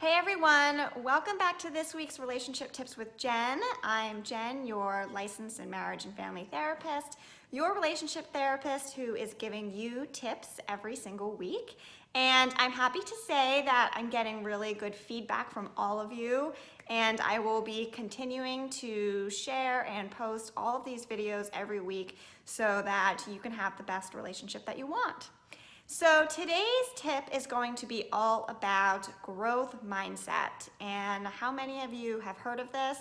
Hey everyone, welcome back to this week's Relationship Tips with Jen. I'm Jen, your licensed and marriage and family therapist, your relationship therapist who is giving you tips every single week. And I'm happy to say that I'm getting really good feedback from all of you, and I will be continuing to share and post all of these videos every week so that you can have the best relationship that you want. So today's tip is going to be all about growth mindset. And how many of you have heard of this?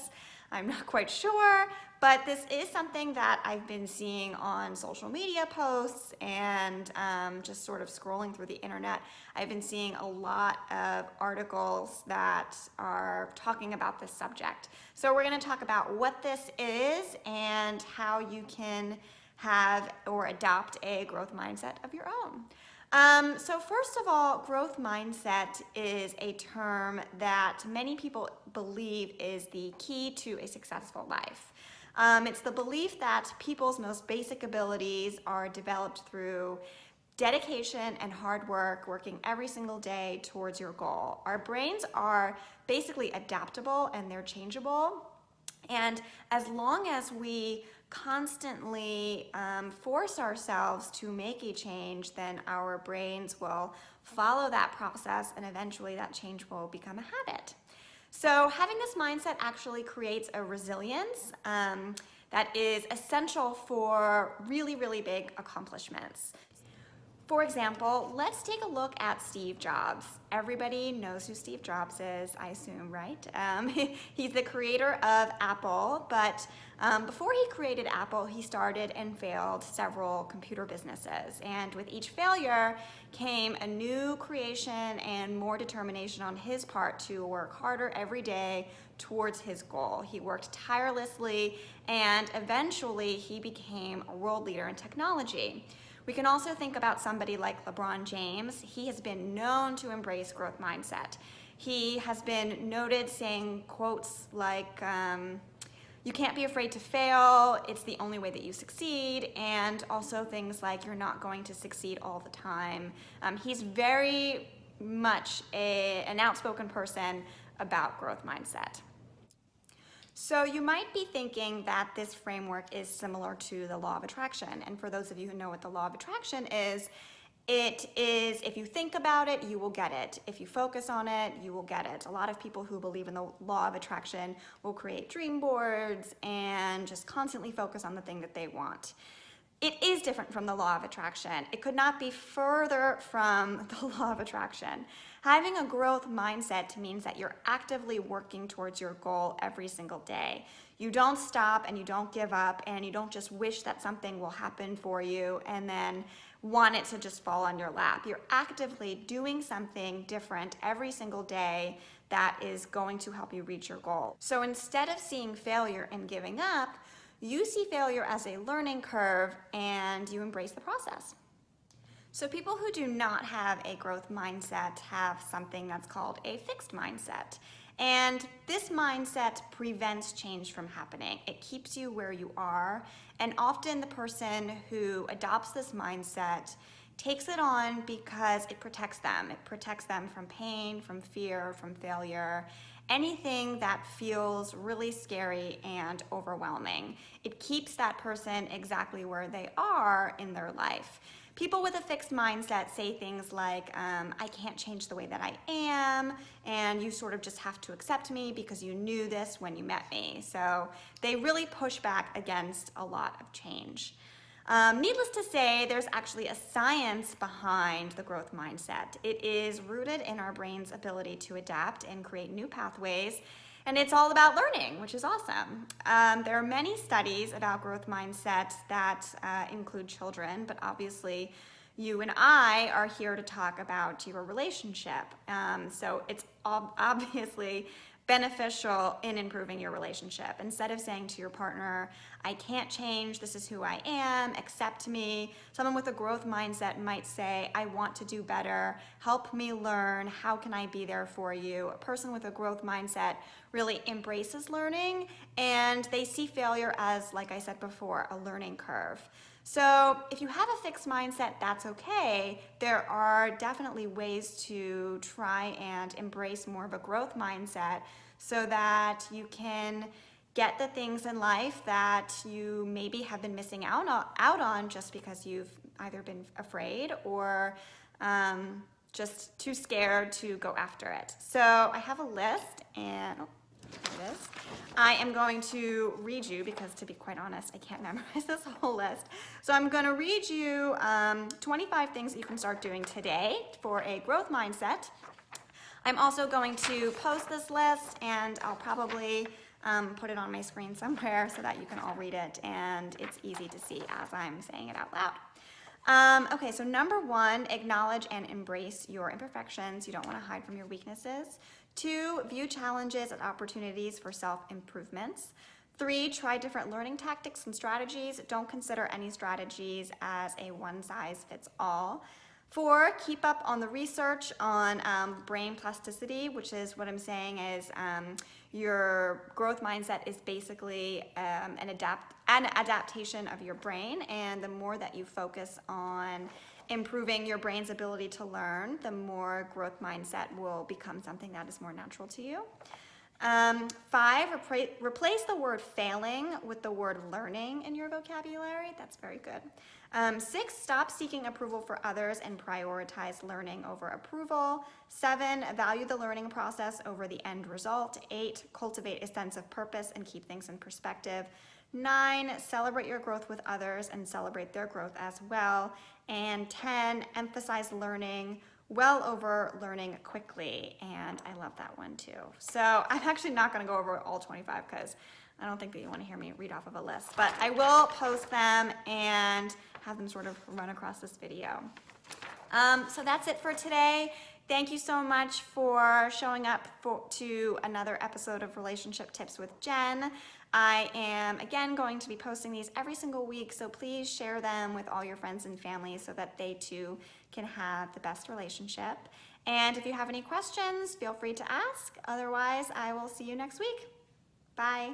I'm not quite sure, but this is something that I've been seeing on social media posts and just sort of scrolling through the internet. I've been seeing a lot of articles that are talking about this subject. So we're going to talk about what this is and how you can have or adopt a growth mindset of your own. So first of all, growth mindset is a term that many people believe is the key to a successful life. It's the belief that people's most basic abilities are developed through dedication and hard work, working every single day towards your goal. Our brains are basically adaptable and they're changeable. And as long as we constantly force ourselves to make a change, then our brains will follow that process and eventually that change will become a habit. So having this mindset actually creates a resilience that is essential for really, really big accomplishments. For example, let's take a look at Steve Jobs. Everybody knows who Steve Jobs is, I assume, right? He's the creator of Apple, but before he created Apple, he started and failed several computer businesses. And with each failure came a new creation and more determination on his part to work harder every day towards his goal. He worked tirelessly, and eventually he became a world leader in technology. We can also think about somebody like Lebron James. He has been known to embrace growth mindset. He has been noted saying quotes like, you can't be afraid to fail, it's the only way that you succeed, and also things like you're not going to succeed all the time. He's very much an outspoken person about growth mindset. So you might be thinking that this framework is similar to the law of attraction. And for those of you who know what the law of attraction is, it is if you think about it, you will get it. If you focus on it, you will get it. A lot of people who believe in the law of attraction will create dream boards and just constantly focus on the thing that they want. It is different from the law of attraction. It could not be further from the law of attraction. Having a growth mindset means that you're actively working towards your goal every single day. You don't stop and you don't give up and you don't just wish that something will happen for you and then want it to just fall on your lap. You're actively doing something different every single day that is going to help you reach your goal. So instead of seeing failure and giving up, you see failure as a learning curve and you embrace the process. So people who do not have a growth mindset have something that's called a fixed mindset. And this mindset prevents change from happening. It keeps you where you are. And often the person who adopts this mindset takes it on because it protects them. It protects them from pain, from fear, from failure, anything that feels really scary and overwhelming. It keeps that person exactly where they are in their life. People with a fixed mindset say things like, I can't change the way that I am, and you sort of just have to accept me because you knew this when you met me. So they really push back against a lot of change. Needless to say, there's actually a science behind the growth mindset. It is rooted in our brain's ability to adapt and create new pathways, and it's all about learning, which is awesome. There are many studies about growth mindset that include children, but obviously you and I are here to talk about your relationship. So it's obviously beneficial in improving your relationship. Instead of saying to your partner, I can't change, this is who I am, accept me, someone with a growth mindset might say, I want to do better, help me learn, how can I be there for you? A person with a growth mindset really embraces learning and they see failure as, like I said before, a learning curve. So if you have a fixed mindset, that's okay. There are definitely ways to try and embrace more of a growth mindset so that you can get the things in life that you maybe have been missing out on just because you've either been afraid or just too scared to go after it. So I have a list, and here it is. I am going to read you because, to be quite honest, I can't memorize this whole list. So I'm going to read you 25 things that you can start doing today for a growth mindset. I'm also going to post this list, and I'll probably put it on my screen somewhere so that you can all read it and it's easy to see as I'm saying it out loud. Okay, so number 1, acknowledge and embrace your imperfections. You don't want to hide from your weaknesses. 2, view challenges as opportunities for self-improvements. 3, try different learning tactics and strategies. Don't consider any strategies as a one-size-fits-all. 4, keep up on the research on brain plasticity, which is what I'm saying is your growth mindset is basically an adaptation of your brain, and the more that you focus on improving your brain's ability to learn, the more growth mindset will become something that is more natural to you. 5, replace the word failing with the word learning in your vocabulary. That's very good. 6, stop seeking approval for others and prioritize learning over approval. 7, value the learning process over the end result. 8, cultivate a sense of purpose and keep things in perspective. 9, celebrate your growth with others and celebrate their growth as well. And 10, emphasize learning well over learning quickly, and I love that one too. So I'm actually not going to go over all 25 because I don't think that you want to hear me read off of a list, but I will post them and have them sort of run across this video. So that's it for today. Thank you so much for showing up to another episode of Relationship Tips with Jen. I am, again, going to be posting these every single week, so please share them with all your friends and family so that they too can have the best relationship. And if you have any questions, feel free to ask. Otherwise, I will see you next week. Bye.